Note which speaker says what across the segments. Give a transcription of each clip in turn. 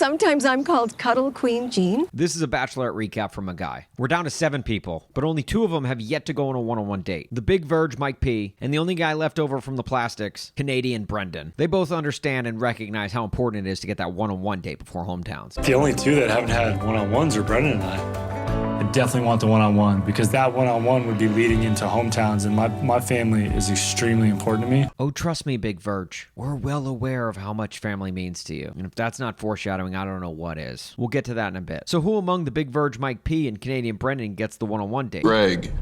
Speaker 1: Sometimes I'm called Cuddle Queen Jean.
Speaker 2: This is a Bachelorette recap from a guy. We're down to 7 people, but only 2 of them have yet to go on a one-on-one date. The big Verge, Mike P, and the only guy left over from the plastics, Canadian Brendan. They both understand and recognize how important it is to get that one-on-one date before hometowns.
Speaker 3: The only 2 that haven't had one-on-ones are Brendan and I. I definitely want the one-on-one because that one-on-one would be leading into hometowns, and my family is extremely important to me.
Speaker 2: Oh, trust me, Big Verge. We're well aware of how much family means to you. And if that's not foreshadowing, I don't know what is. We'll get to that in a bit. So who among the Big Verge, Mike P, and Canadian Brendan gets the one-on-one date?
Speaker 4: Greg.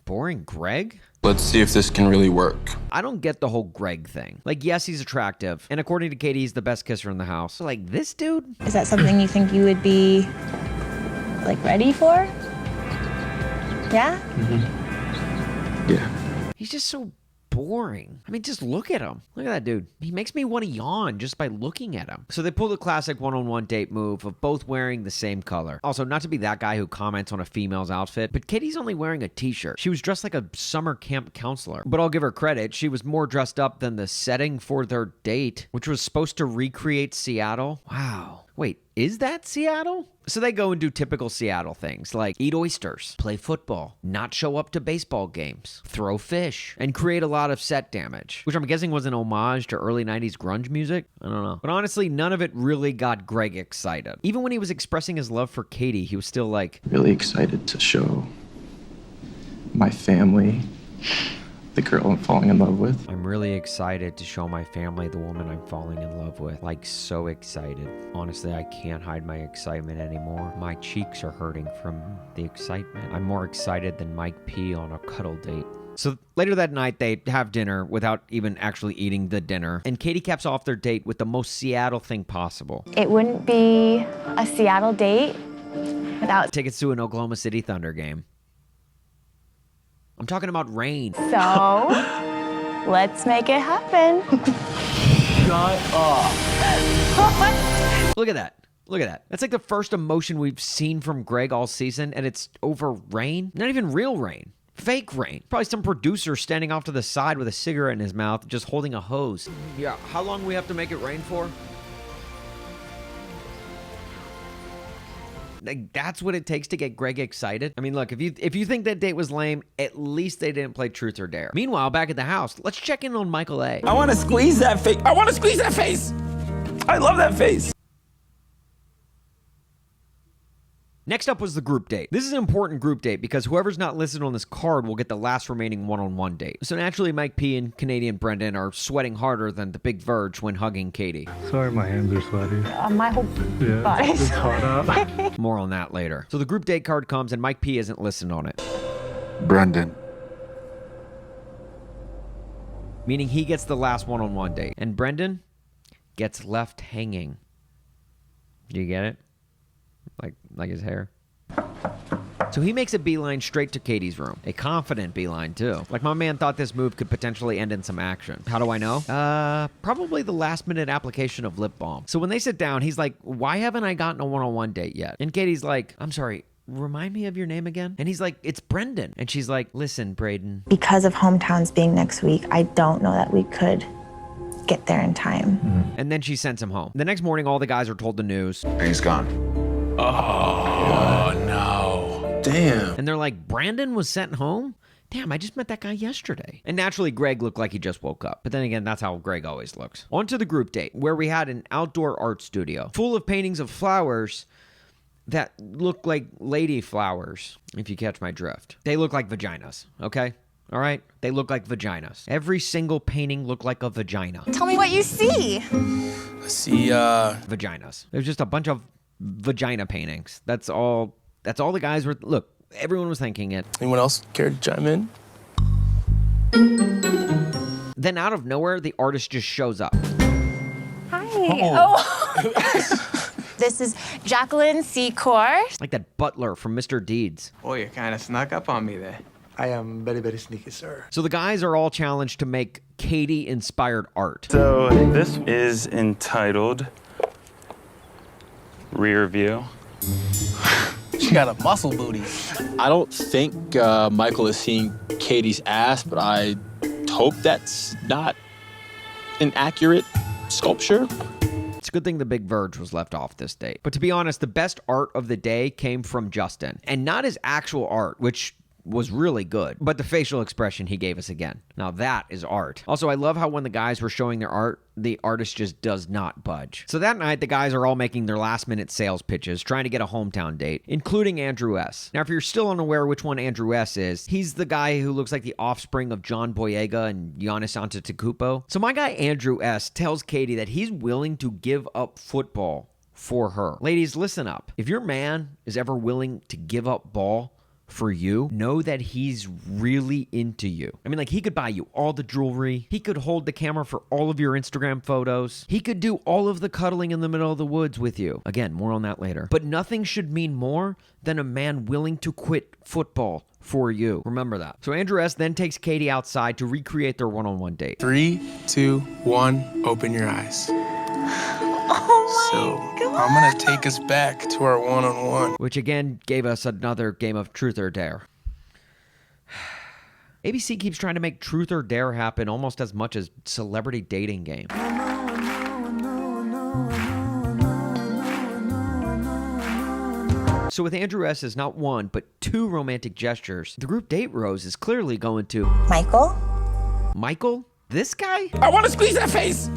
Speaker 2: Boring Greg?
Speaker 4: Let's see if this can really work.
Speaker 2: I don't get the whole Greg thing. Like, yes, he's attractive. And according to Katie, he's the best kisser in the house. Like, this dude?
Speaker 5: Is that something you think you would be, like, ready for? Yeah?
Speaker 4: Mm-hmm. Yeah.
Speaker 2: He's just so boring. I mean, just look at him. Look at that dude. He makes me want to yawn just by looking at him. So they pull the classic one-on-one date move of both wearing the same color. Also, not to be that guy who comments on a female's outfit, but Katie's only wearing a t-shirt. She was dressed like a summer camp counselor. But I'll give her credit. She was more dressed up than the setting for their date, which was supposed to recreate Seattle. Wow. Wait, is that Seattle? So they go and do typical Seattle things like eat oysters, play football, not show up to baseball games, throw fish, and create a lot of set damage, which I'm guessing was an homage to early 90s grunge music. I don't know. But honestly, none of it really got Greg excited. Even when he was expressing his love for Katie, he was still like,
Speaker 6: really excited to show my family the girl I'm falling in love with.
Speaker 2: I'm really excited to show my family the woman I'm falling in love with. Like, so excited. Honestly, I can't hide my excitement anymore. My cheeks are hurting from the excitement. I'm more excited than Mike P on a cuddle date. So later that night, they have dinner without even actually eating the dinner. And Katie caps off their date with the most Seattle thing possible.
Speaker 5: It wouldn't be a Seattle date without
Speaker 2: tickets to an Oklahoma City Thunder game. I'm talking about rain.
Speaker 5: So, let's make it happen.
Speaker 3: Shut up.
Speaker 2: Look at that. Look at that. That's like the first emotion we've seen from Greg all season, and it's over rain. Not even real rain. Fake rain. Probably some producer standing off to the side with a cigarette in his mouth, just holding a hose. Yeah, how long do we have to make it rain for? Like, that's what it takes to get Greg excited. I mean, look, if you think that date was lame, at least they didn't play Truth or Dare. Meanwhile, back at the house, let's check in on Michael A.
Speaker 7: I want to squeeze that face. I want to squeeze that face. I love that face.
Speaker 2: Next up was the group date. This is an important group date because whoever's not listed on this card will get the last remaining one-on-one date. So naturally, Mike P and Canadian Brendan are sweating harder than the Big Verge when hugging Katie.
Speaker 3: Sorry, my hands are sweaty.
Speaker 5: My whole body's
Speaker 3: It's hot out.
Speaker 2: More on that later. So the group date card comes and Mike P isn't listed on it.
Speaker 4: Brendan.
Speaker 2: Meaning he gets the last one-on-one date. And Brendan gets left hanging. Do you get it? Like his hair. So he makes a beeline straight to Katie's room. A confident beeline, too. Like, my man thought this move could potentially end in some action. How do I know? Probably the last-minute application of lip balm. So when they sit down, he's like, why haven't I gotten a one-on-one date yet? And Katie's like, I'm sorry, remind me of your name again? And he's like, it's Brendan. And she's like, listen, Braden.
Speaker 5: Because of hometowns being next week, I don't know that we could get there in time.
Speaker 2: And then she sends him home. The next morning, all the guys are told the news.
Speaker 4: He's gone.
Speaker 7: Oh, no.
Speaker 6: Damn.
Speaker 2: And they're like, Brandon was sent home? Damn, I just met that guy yesterday. And naturally, Greg looked like he just woke up. But then again, that's how Greg always looks. On to the group date, where we had an outdoor art studio full of paintings of flowers that look like lady flowers, if you catch my drift. They look like vaginas, okay? All right? They look like vaginas. Every single painting looked like a vagina.
Speaker 5: Tell me what you see.
Speaker 7: I see,
Speaker 2: Vaginas. There's just a bunch of vagina paintings. That's all the guys were. Look, everyone was thinking it.
Speaker 7: anyone else care to chime in?
Speaker 2: Then out of nowhere, the artist just shows up.
Speaker 5: Hi. Oh. This is Jacqueline Secor.
Speaker 2: Like that butler from Mr. Deeds.
Speaker 8: Oh, you kind of snuck up on me there.
Speaker 9: I am very, very sneaky, sir.
Speaker 2: So the guys are all challenged to make Katie-inspired art.
Speaker 10: So this is entitled Rear View.
Speaker 7: She got a muscle booty.
Speaker 11: I don't think Michael is seeing Katie's ass, but I hope that's not an accurate sculpture.
Speaker 2: Good thing the big verge was left off this date. But to be honest, the best art of the day came from Justin. And not his actual art, which was really good, but the facial expression he gave us again. Now that is art. Also, I love how when the guys were showing their art, the artist just does not budge. So that night, the guys are all making their last-minute sales pitches, trying to get a hometown date, including Andrew S. Now, if you're still unaware which one Andrew S. is, he's the guy who looks like the offspring of John Boyega and Giannis Antetokounmpo. So my guy Andrew S. tells Katie that he's willing to give up football for her. Ladies, listen up. If your man is ever willing to give up ball for you, know that he's really into you. I mean, like, he could buy you all the jewelry. He could hold the camera for all of your Instagram photos. He could do all of the cuddling in the middle of the woods with you. Again, more on that later. But nothing should mean more than a man willing to quit football for you. Remember that. So Andrew S. then takes Katie outside to recreate their one-on-one date.
Speaker 8: 3, 2, 1, open your eyes.
Speaker 5: Oh my God.
Speaker 8: I'm gonna take us back to our one-on-one.
Speaker 2: Which again gave us another game of Truth or Dare. ABC keeps trying to make Truth or Dare happen almost as much as Celebrity Dating Game. So with Andrew S.'s not one, but 2 romantic gestures, the group date rose is clearly going to...
Speaker 5: Michael?
Speaker 2: Michael? This guy?
Speaker 7: I want to squeeze that face.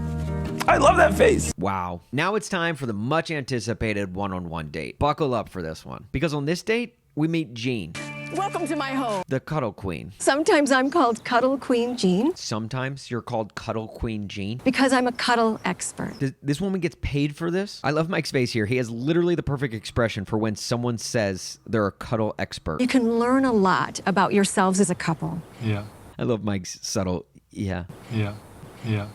Speaker 7: I love that face.
Speaker 2: Wow. Now it's time for the much anticipated one-on-one date. Buckle up for this one. Because on this date, we meet Jean,
Speaker 1: Welcome to my home.
Speaker 2: the Cuddle Queen.
Speaker 1: Sometimes I'm called Cuddle Queen Jean
Speaker 2: Sometimes you're called Cuddle Queen Jean.
Speaker 1: because I'm a cuddle expert.
Speaker 2: This woman gets paid for this? I love Mike's face here. He has literally the perfect expression for when someone says they're a cuddle expert.
Speaker 1: You can learn a lot about yourselves as a couple.
Speaker 3: Yeah,
Speaker 2: I love Mike's subtle, yeah.
Speaker 3: yeah, yeah,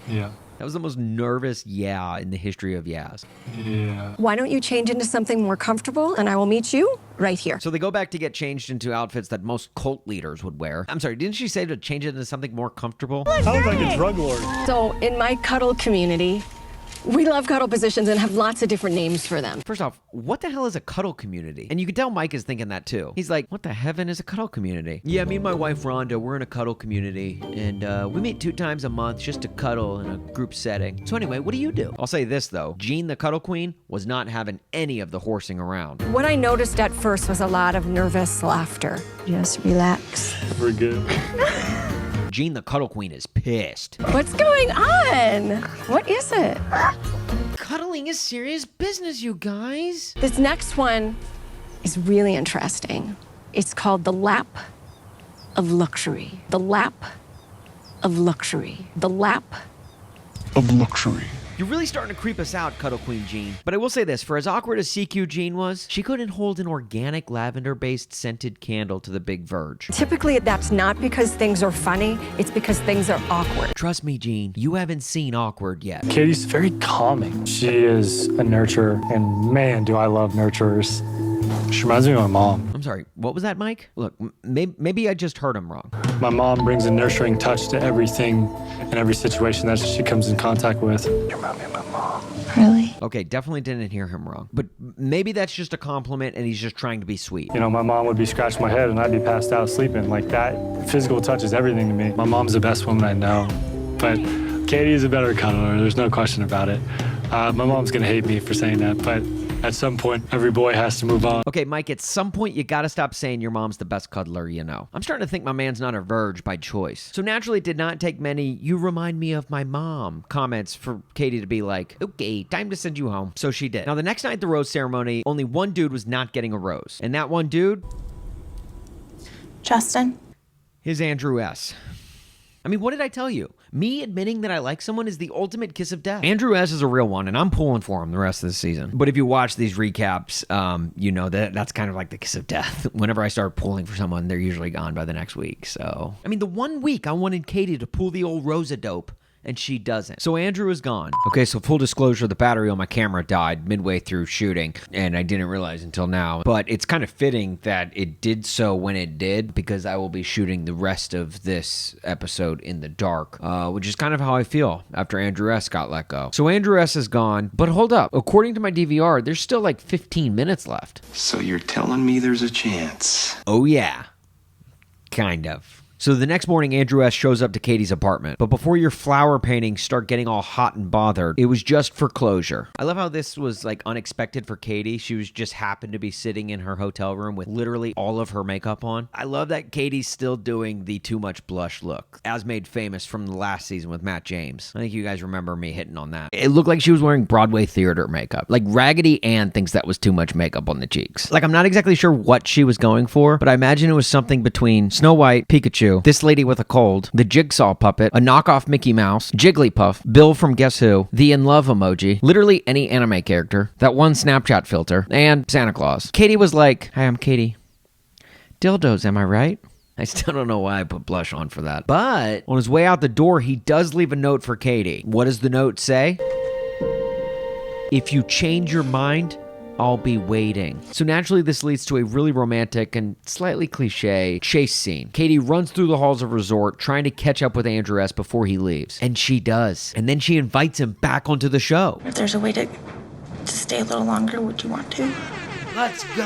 Speaker 3: yeah,
Speaker 2: That was the most nervous yeah in the history of yeahs.
Speaker 3: yeah.
Speaker 1: Why don't you change into something more comfortable and I will meet you right here.
Speaker 2: So they go back to get changed into outfits that most cult leaders would wear. I'm sorry, didn't she say to change it into something more comfortable?
Speaker 3: Sounds like a drug lord.
Speaker 1: So in my cuddle community, we love cuddle positions and have lots of different names for them.
Speaker 2: First off, what the hell is a cuddle community? And you can tell Mike is thinking that too. He's like, what the heaven is a cuddle community? Yeah, me and my wife Rhonda, we're in a cuddle community, and we meet 2 times a month just to cuddle in a group setting. So anyway, what do you do? I'll say this though, Jean the Cuddle Queen was not having any of the horsing around.
Speaker 1: What I noticed at first was a lot of nervous laughter. Just relax.
Speaker 3: We're good.
Speaker 2: Jean the Cuddle Queen is pissed.
Speaker 1: What's going on? What is it?
Speaker 2: Cuddling is serious business, you guys.
Speaker 1: This next one is really interesting. It's called the lap of luxury. The lap of luxury. The lap
Speaker 4: Of luxury.
Speaker 2: You're really starting to creep us out, Cuddle Queen Jean. But I will say this, for as awkward as CQ Jean was, she couldn't hold an organic lavender-based scented candle to the big verge.
Speaker 1: Typically, that's not because things are funny, it's because things are awkward.
Speaker 2: Trust me, Jean, you haven't seen awkward yet.
Speaker 3: Katie's very calming. She is a nurturer, and man, do I love nurturers. She reminds me of my mom.
Speaker 2: I'm sorry, what was that, Mike? Look, maybe I just heard him wrong.
Speaker 3: My mom brings a nurturing touch to everything and every situation that she comes in contact with. You remind me of my mom.
Speaker 5: Really?
Speaker 2: Okay, definitely didn't hear him wrong. But maybe that's just a compliment and he's just trying to be sweet.
Speaker 3: You know, my mom would be scratching my head and I'd be passed out sleeping. Like, that physical touch is everything to me. My mom's the best woman I know, but Katie is a better cuddler. There's no question about it. My mom's gonna hate me for saying that, but at some point, every boy has to move on.
Speaker 2: Okay, Mike, at some point, you gotta stop saying your mom's the best cuddler you know. I'm starting to think my man's not a verge by choice. So naturally, it did not take many, you remind me of my mom comments for Katie to be like, okay, time to send you home. So she did. Now, the next night at the rose ceremony, only one dude was not getting a rose. And that one dude
Speaker 5: Justin?
Speaker 2: is Andrew S. I mean, what did I tell you? Me admitting that I like someone is the ultimate kiss of death. Andrew S. is a real one, and I'm pulling for him the rest of the season. But if you watch these recaps, you know that's kind of like the kiss of death. Whenever I start pulling for someone, they're usually gone by the next week. So, I mean, the one week I wanted Katie to pull the old Rosa-dope, and she doesn't. So Andrew is gone. Okay, so full disclosure, the battery on my camera died midway through shooting, and I didn't realize until now. But it's kind of fitting that it did so when it did, because I will be shooting the rest of this episode in the dark, which is kind of how I feel after Andrew S. got let go. So Andrew S. is gone, but hold up. According to my DVR, there's still like 15 minutes left.
Speaker 4: So you're telling me there's a chance?
Speaker 2: Oh yeah. Kind of. So the next morning, Andrew S. shows up to Katie's apartment. But before your flower paintings start getting all hot and bothered, it was just for closure. I love how this was like unexpected for Katie. She was just happened to be sitting in her hotel room with literally all of her makeup on. I love that Katie's still doing the too much blush look, as made famous from the last season with Matt James. I think you guys remember me hitting on that. It looked like she was wearing Broadway theater makeup. Like Raggedy Ann thinks that was too much makeup on the cheeks. Like I'm not exactly sure what she was going for, but I imagine it was something between Snow White, Pikachu, this lady with a cold, the Jigsaw puppet, a knockoff Mickey Mouse, Jigglypuff, Bill from Guess Who, the in love emoji, literally any anime character, that one Snapchat filter, and Santa Claus. Katie was like, "Hi, I'm Katie. Dildos, am I right?" I still don't know why I put blush on for that. But on his way out the door, he does leave a note for Katie. What does the note say? "If you change your mind, I'll be waiting." So naturally, this leads to a really romantic and slightly cliche chase scene. Katie runs through the halls of resort trying to catch up with Andrew S. before he leaves. And she does. And then she invites him back onto the show.
Speaker 12: If there's a way to stay a little longer, would you want to?
Speaker 2: Let's go.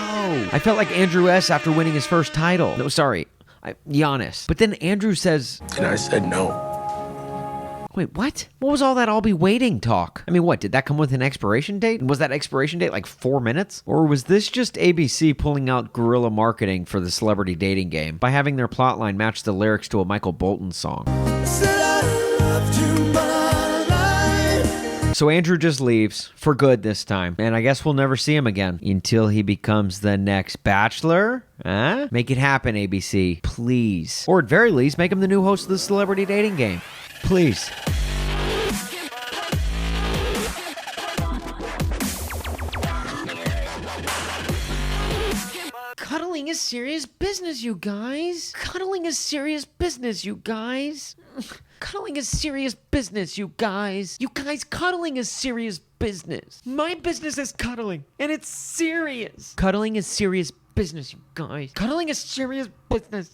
Speaker 2: I felt like Andrew S. after winning his first title. No, sorry. Giannis. But then Andrew says...
Speaker 8: And I said no.
Speaker 2: Wait, what? What was all that "I'll be waiting" talk? I mean, what, did that come with an expiration date? Was that expiration date like 4 minutes? Or was this just ABC pulling out guerrilla marketing for the celebrity dating game by having their plotline match the lyrics to a Michael Bolton song? So Andrew just leaves, for good this time, and I guess we'll never see him again until he becomes the next Bachelor? Huh? Make it happen, ABC, please. Or at very least, make him the new host of the celebrity dating game. Please. Cuddling is serious business, you guys. Cuddling is serious business, you guys. Cuddling is serious business, you guys. You guys, cuddling is serious business. My business is cuddling, and it's serious. Cuddling is serious business, you guys. Cuddling is serious business.